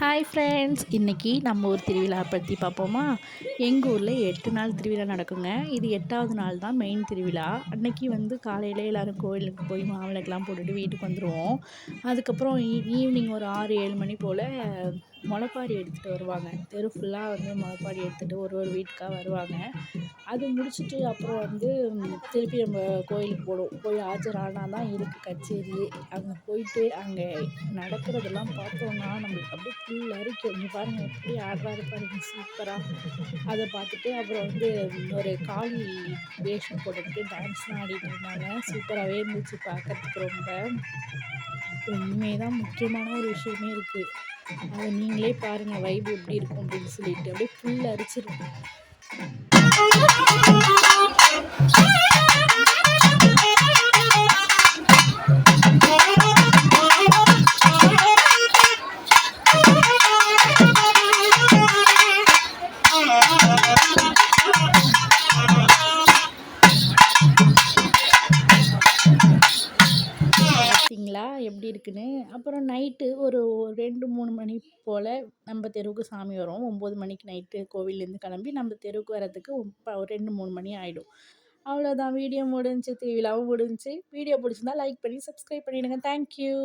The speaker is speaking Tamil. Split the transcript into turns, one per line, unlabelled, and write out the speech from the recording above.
ஹாய் ஃப்ரெண்ட்ஸ், இன்றைக்கி நம்ம ஊர் திருவிழா பற்றி பார்ப்போமா? எங்கள் ஊரில் 8 நாள் திருவிழா நடக்குங்க. இது 8வது நாள் தான் மெயின் திருவிழா. அன்னைக்கு காலையில எல்லோரும் கோயிலுக்கு போய் மாவிளக்கெலாம் போட்டுட்டு வீட்டுக்கு வந்துடுவோம். அதுக்கப்புறம் ஈவினிங் ஒரு 6-7 மணி போல் முளைப்பாரி எடுத்துகிட்டு வருவாங்க. தெரு ஃபுல்லாக முளைப்பாரி எடுத்துகிட்டு ஒரு ஒரு வீட்டுக்காக வருவாங்க. அது முடிச்சுட்டு அப்புறம் திருப்பி நம்ம கோயிலுக்கு போடுவோம். போய் ஆஜரானால் தான் இருக்குது கச்சேரியே. அங்கே போயிட்டு அங்கே நடக்கிறதெல்லாம் பார்த்தோன்னா நம்மளுக்கு அப்படியே ஃபுல் அரிக்கும். இங்கே பாருங்கள் எப்படி ஆடுறாரு பாருங்கள், சூப்பராக. அதை பார்த்துட்டு அப்புறம் ஒரு காளி வேஷம் போட்டுக்கிட்டு டான்ஸ்லாம் ஆடிட்டு இருந்தாங்க. சூப்பராகவே இருந்துச்சு பார்க்கறதுக்கு ரொம்ப. அப்புறம் இனிமேல் தான் முக்கியமான ஒரு விஷயமே இருக்குது. அதை நீங்களே பாருங்கள் வைப் எப்படி இருக்கும் அப்படின்னு சொல்லிட்டு அப்படியே ஃபுல் அரிச்சிடும். பார்த்தீங்களா எப்படி இருக்குன்னு? அப்புறம் நைட்டு ஒரு 2-3 மணி போல் நம்ம தெருவுக்கு சாமி வரும். 9 மணிக்கு நைட்டு கோவில்லேருந்து கிளம்பி நம்ம தெருவுக்கு வரதுக்கு ஒரு 2-3 மணி ஆகிடும். அவ்வளோதான், வீடியோ முடிஞ்சுச்சு, திருவிழாவும் முடிஞ்சுச்சு. வீடியோ பிடிச்சிருந்தா லைக் பண்ணி சப்ஸ்கிரைப் பண்ணிவிடுங்க. தேங்க்யூ.